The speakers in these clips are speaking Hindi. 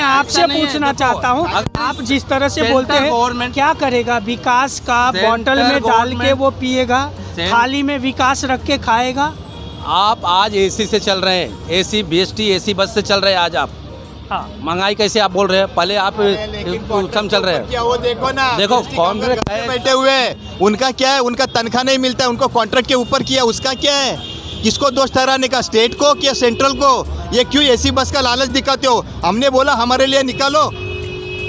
आपसे पूछना चाहता हूँ, आप जिस तरह से बोलते हैं क्या करेगा? विकास का बॉटल में डाल के वो पिएगा, थाली में विकास रख के खाएगा। आप आज एसी से चल रहे हैं, एसी बीएसटी एसी बस से चल रहे हैं आज आप। हाँ, महंगाई कैसे आप बोल रहे हैं? पहले आप कम चल रहे हैं। क्या वो देखो ना, देखो कांग्रेस बैठे हुए हैं, उनका क्या है? उनका तनख्वाह नहीं मिलता है, उनको कॉन्ट्रैक्ट के ऊपर किया, उसका क्या है? किसको दोष ठहराने का, स्टेट को या सेंट्रल को? ये क्यों एसी बस का लालच दिखाते हो? हमने बोला हमारे लिए निकालो,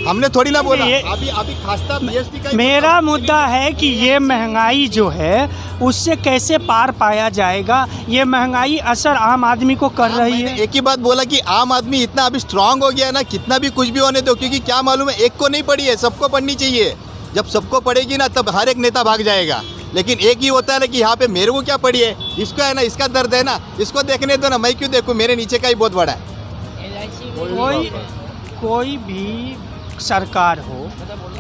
हमने थोड़ी ना बोला। अभी खासता बीएसटी का मेरा मुद्दा है कि ये महंगाई जो है उससे कैसे पार पाया जाएगा? ये महंगाई असर आम आदमी को कर रही है। एक ही बात बोला कि आम आदमी इतना अभी स्ट्रांग हो गया है ना, कितना भी कुछ भी होने दो, क्योंकि क्या मालूम है, एक को नहीं पड़ी है, सबको पढ़नी चाहिए। जब सबको पड़ेगी ना तब हर एक नेता भाग जाएगा। लेकिन एक ही होता है ना कि यहाँ पे मेरे को क्या पड़ी है, इसको है ना, इसका दर्द है ना, इसको देखने दो ना, मैं क्यों देखूँ? मेरे नीचे का ही बहुत बड़ा है। कोई भी सरकार हो,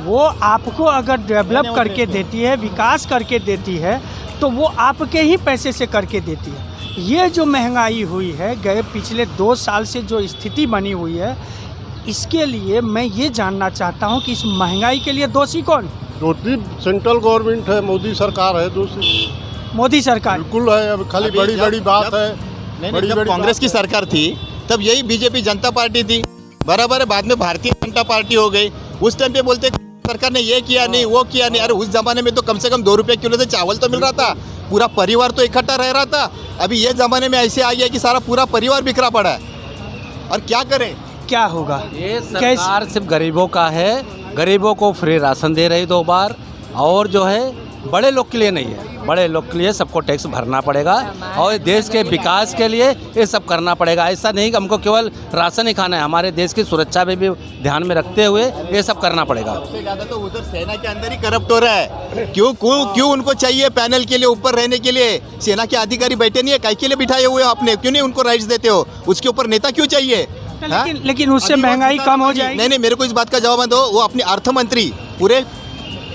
वो आपको अगर डेवलप करके देती है, विकास करके देती है, तो वो आपके ही पैसे से करके देती है। ये जो महंगाई हुई है, गए पिछले 2 साल से जो स्थिति बनी हुई है, इसके लिए मैं ये जानना चाहता हूँ कि इस महंगाई के लिए दोषी कौन? दोषी सेंट्रल गवर्नमेंट है, मोदी सरकार है दोषी। मोदी सरकार बिल्कुल है। अब खाली बड़ी बड़ी बात है। नहीं, जब कांग्रेस की सरकार थी तब यही बीजेपी जनता पार्टी थी, बराबर है। बाद में भारतीय जनता पार्टी हो गई। उस टाइम पे बोलते सरकार ने ये किया नहीं, वो किया नहीं। अरे उस जमाने में तो कम से कम 2 रुपये किलो से चावल तो मिल रहा था, पूरा परिवार तो इकट्ठा रह रहा था। अभी ये जमाने में ऐसे आ गया कि सारा पूरा परिवार बिखरा पड़ा है। और क्या करें? क्या होगा? ये सरकार सिर्फ गरीबों का है, गरीबों को फ्री राशन दे रही 2 बार, और जो है बड़े लोग के लिए नहीं है। बड़े लोग के लिए सबको टैक्स भरना पड़ेगा और देश के विकास के लिए ये सब करना पड़ेगा। ऐसा नहीं कि हमको केवल राशन ही खाना है, हमारे देश की सुरक्षा पे भी ध्यान में रखते हुए ये सब करना पड़ेगा। सबसे ज़्यादा तो उधर सेना के अंदर ही करप्ट हो रहा है। क्यों उनको चाहिए पैनल के लिए ऊपर रहने के लिए? सेना के अधिकारी बैठे नहीं है, काय के लिए बिठाए हुए हो आपने? क्यों नहीं उनको राइट्स देते हो? उसके ऊपर नेता क्यों चाहिए? लेकिन उससे महंगाई कम हो जाएगी। नहीं, मेरे को इस बात का जवाब दो। वो अपने अर्थ मंत्री पूरे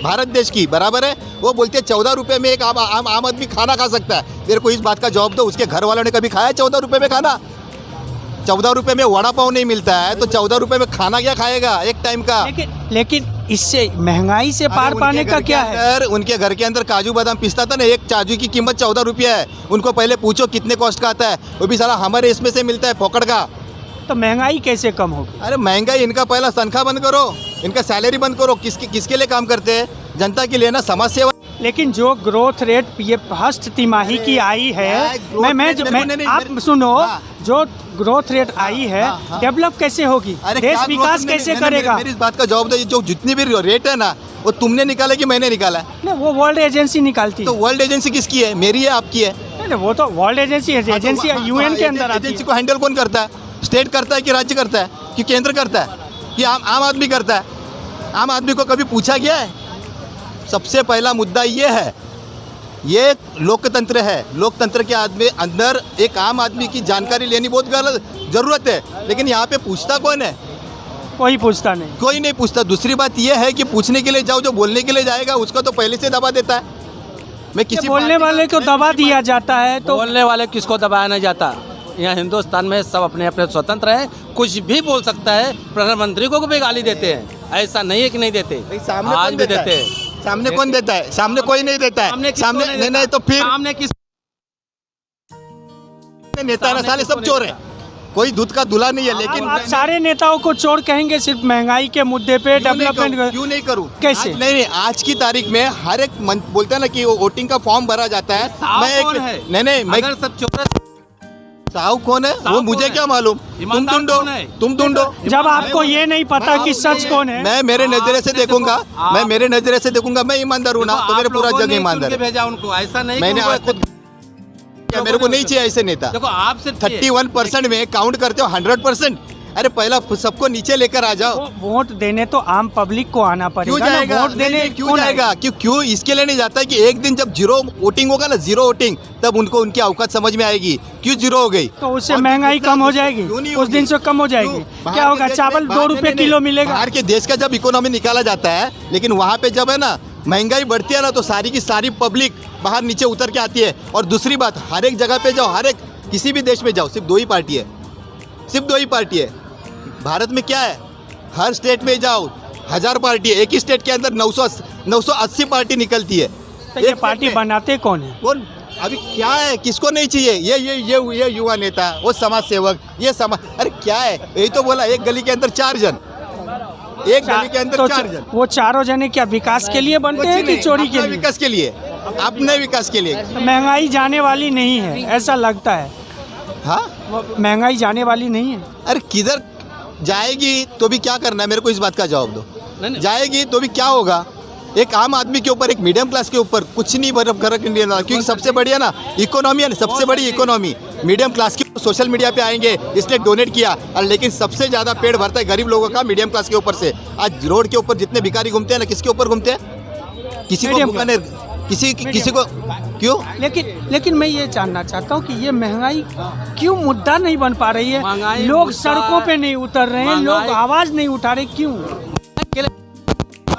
भारत देश की, बराबर है, वो बोलते हैं 14 रुपये में एक आम आदमी खाना खा सकता है। मेरे को इस बात का जवाब दो, उसके घर वालों ने कभी खाया 14 रुपये में खाना? 14 रुपये में वड़ा पाव नहीं मिलता है तो 14 रुपये में खाना क्या खाएगा एक टाइम का? लेकिन इससे महंगाई से पार पाने का क्या है? उनके घर के अंदर काजू बादाम पिसता था ना, एक काजू की कीमत 14 रुपये है। उनको पहले पूछो कितने कॉस्ट का आता है, वो भी सारा हमारे इसमें से मिलता है फोकड़ का। तो महंगाई कैसे कम होगी? अरे महंगाई, इनका पहला तनख्वाह बंद करो, इनका सैलरी बंद करो। किसके लिए काम करते हैं? जनता के लिए ना, समाज सेवा। लेकिन जो ग्रोथ रेट ये फर्स्ट तिमाही की आई है, आप सुनो, जो ग्रोथ रेट आई है, डेवलप कैसे होगी? देश विकास कैसे करेगा? मेरी इस बात का जवाब दो, जो जितनी भी रेट है ना, वो तुमने निकाला कि मैंने निकाला? नहीं, वो वर्ल्ड एजेंसी निकालती है। तो वर्ल्ड एजेंसी किसकी है? मेरी है, आपकी है? नहीं, वो तो वर्ल्ड एजेंसी है, एजेंसी यूएन के अंदर आती है। एजेंसी को हैंडल कौन करता है? स्टेट करता है कि राज्य करता है कि केंद्र करता है कि आम आदमी करता है? आम आदमी को कभी पूछा गया है? सबसे पहला मुद्दा ये है, ये लोकतंत्र है। लोकतंत्र के अंदर एक आम आदमी की जानकारी लेनी बहुत ज़रूरत है। लेकिन यहाँ पे पूछता कौन है? कोई पूछता नहीं, कोई नहीं पूछता। दूसरी बात ये है कि पूछने के लिए जाओ, जो बोलने के लिए जाएगा उसको तो पहले से दबा देता है। मैं किसी बोलने वाले को दबा दिया जाता है, तो बोलने वाले किसको दबाया नहीं जाता। यहाँ हिंदुस्तान में सब अपने अपने स्वतंत्र हैं, कुछ भी बोल सकता है। प्रधानमंत्री को भी गाली देते हैं, ऐसा नहीं है कि नहीं देते, आज भी देते हैं। सामने कौन देता है? सामने कोई नहीं देता है। सामने नहीं तो फिर सामने किस नेता ना, साले सब चोर है, कोई दूध का दूल्हा नहीं है। लेकिन आप सारे नेताओं को चोर कहेंगे सिर्फ महंगाई के मुद्दे पे? डेवलपमेंट क्यों नहीं करूँ? कैसे? नहीं, आज की तारीख में हर एक बोलता है ना कि वोटिंग का फॉर्म भरा जाता है। मैं सब चोर साहु कौन है वो मुझे क्या मालूम? तुम ढूंढो। जब आपको ये नहीं पता कि सच कौन है? मैं मेरे नजरे से देखूंगा, मैं ईमानदार हूँ ना, तो मेरे पूरा जग ईमानदार है। भेजा उनको, ऐसा नहीं मैंने मेरे को नहीं चाहिए ऐसे नेता। देखो, आप सिर्फ 31% में काउंट करते हो 100%। अरे पहला सबको नीचे लेकर आ जाओ। वोट देने तो आम पब्लिक को आना पड़ेगा। क्यों जाएगा? वोट देने क्यों जाएगा? क्यों इसके लिए नहीं जाता कि एक दिन जब जीरो वोटिंग होगा ना, जीरो वोटिंग, तब उनको उनकी औकात समझ में आएगी। क्यों जीरो हो गई? तो उससे महंगाई कम हो जाएगी, उस दिन से कम हो जाएगी। क्या होगा? चावल 2 रुपए किलो मिलेगा। बाहर के देश का जब इकोनॉमी निकाला जाता है, लेकिन वहाँ पे जब है ना महंगाई बढ़ती है ना, तो सारी की सारी पब्लिक बाहर नीचे उतर के आती है। और दूसरी बात, हर एक जगह पे जाओ, हर एक किसी भी देश में जाओ, सिर्फ 2 ही पार्टी है, सिर्फ 2 ही पार्टी है। भारत में क्या है? हर स्टेट में जाओ 1000 पार्टी है, एक ही स्टेट के अंदर 980 पार्टी निकलती है। तो ये एक पार्टी स्टेट में। बनाते कौन है? कौन अभी क्या है, किसको नहीं चाहिए? ये युवा नेता, वो समाज सेवक, ये समाज, अरे क्या है, यही तो बोला, एक गली के अंदर 4 जन, एक गली के अंदर तो 4 जन। वो चारों जने क्या विकास के लिए बनते हैं कि चोरी के अपने लिए? विकास के लिए, अपने विकास के लिए। महंगाई जाने वाली नहीं है ऐसा लगता है। हाँ, महंगाई जाने वाली नहीं है। अरे किधर जाएगी तो भी क्या करना है, मेरे को इस बात का जवाब दो। नहीं। जाएगी तो भी क्या होगा? एक आम आदमी के ऊपर, एक मीडियम क्लास के ऊपर कुछ नहीं फर्क नहीं लेना, क्योंकि सबसे बढ़िया ना इकोनॉमी है ना, सबसे बड़ी इकोनॉमी मीडियम क्लास की। सोशल मीडिया पे आएंगे, इसने डोनेट किया, और लेकिन सबसे ज़्यादा पेड़ भरता है गरीब लोगों का, मीडियम क्लास के ऊपर से। आज रोड के ऊपर जितने भिखारी घूमते हैं ना, किसके ऊपर घूमते हैं? किसी को Medium भूखा नहीं, किसी को क्यों? लेकिन मैं ये जानना चाहता हूँ कि ये महंगाई क्यों मुद्दा नहीं बन पा रही है? महंगाई लोग मुद्दा- सड़कों पे नहीं उतर रहे हैं, लोग महंगाई- आवाज नहीं उठा रहे, क्यों?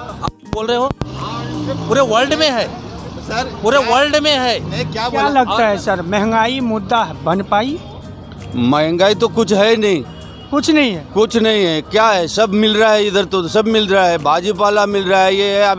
आप बोल रहे हो पूरे वर्ल्ड में है, सर पूरे वर्ल्ड में है। मैं क्या क्या बोला? लगता है सर, महंगाई मुद्दा बन पाई? महंगाई तो कुछ है नहीं, कुछ नहीं है। कुछ नहीं है। क्या है, सब मिल रहा है, इधर तो सब मिल रहा है, भाजीपाला मिल रहा है। ये है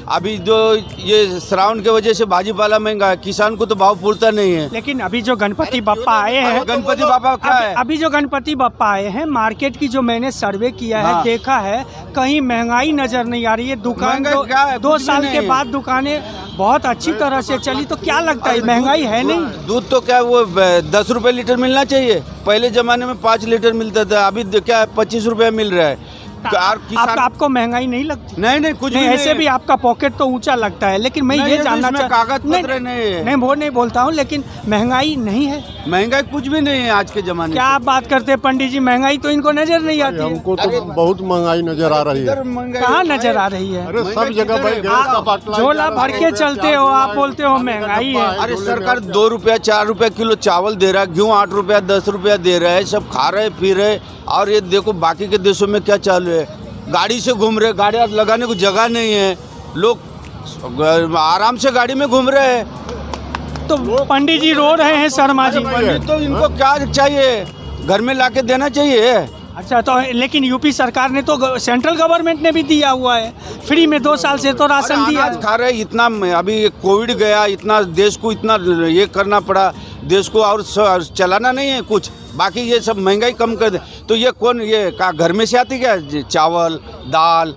अभी जो ये श्रावण के वजह से भाजीपाला महंगा है, किसान को तो भाव पूरता नहीं है। लेकिन अभी जो गणपति बप्पा आए हैं, गणपति बाबा क्या है? अभी जो गणपति बप्पा आए हैं, मार्केट की जो मैंने सर्वे किया है, हाँ। देखा है, कहीं महंगाई नजर नहीं आ रही है। दुकान महंगाई क्या है? 2 कुछ भी साल नहीं के है। बाद दुकानें बहुत अच्छी तरह से चली, तो क्या लगता है महंगाई है नहीं? दूध तो क्या वो 10 रुपए लीटर मिलना चाहिए। पहले जमाने में 5 लीटर मिलता था, अभी क्या है 25 रुपए मिल रहा है। आपको महंगाई नहीं लगती? नहीं कुछ नहीं, भी ऐसे भी आपका पॉकेट तो ऊंचा लगता है, लेकिन मैं ये जानना कागज पत्र नहीं है। नहीं वो नहीं बोलता हूँ, लेकिन महंगाई नहीं है। महंगाई कुछ भी नहीं है आज के जमाने क्या आप बात करते हैं पंडित जी? महंगाई तो इनको नजर नहीं आती है। हमको तो बहुत महंगाई नजर आ रही है। कहाँ नजर आ रही है? अरे सब जगह भाई गैस का बाटला झोला भर के चलते हो, आप बोलते हो महंगाई है। अरे सरकार 2 रुपया 4 रुपया किलो चावल दे रहा है, गेहूँ 8 रुपया 10 रुपया दे रहा है, सब खा रहे पी रहे। और ये देखो बाकी के देशों में क्या चालू है, गाड़ी से घूम रहे, गाड़ियाँ लगाने को जगह नहीं है, लोग आराम से गाड़ी में घूम रहे हैं। तो पंडित जी रो रहे हैं शर्मा जी। तो इनको क्या चाहिए, घर में लाके देना चाहिए। अच्छा, तो लेकिन यूपी सरकार ने तो, सेंट्रल गवर्नमेंट ने भी दिया हुआ है फ्री में, 2 साल से तो राशन दिया अनाज खा रहे इतना, अभी कोविड गया, इतना देश को इतना ये करना पड़ा देश को, और चलाना नहीं है कुछ, बाकी ये सब महंगाई कम कर दे। तो ये कौन, ये क्या घर में से आती क्या चावल दाल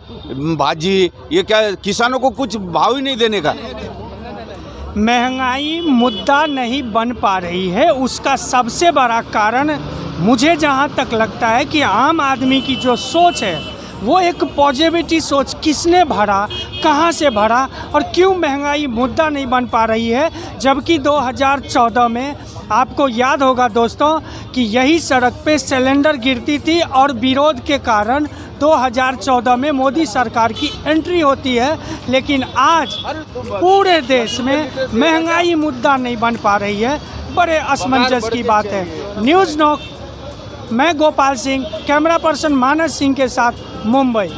भाजी? ये क्या किसानों को कुछ भाव ही नहीं देने का? महंगाई मुद्दा नहीं बन पा रही है, उसका सबसे बड़ा कारण मुझे जहाँ तक लगता है कि आम आदमी की जो सोच है, वो एक पॉजिटिविटी सोच, किसने भरा, कहाँ से भरा, और क्यों महंगाई मुद्दा नहीं बन पा रही है। जबकि 2014 में आपको याद होगा दोस्तों कि यही सड़क पे सिलेंडर गिरती थी, और विरोध के कारण 2014 में मोदी सरकार की एंट्री होती है। लेकिन आज पूरे देश में महंगाई मुद्दा नहीं बन पा रही है, बड़े असमंजस की बात है। न्यूज़ नॉक, मैं गोपाल सिंह, कैमरा पर्सन मानस सिंह के साथ, मुंबई।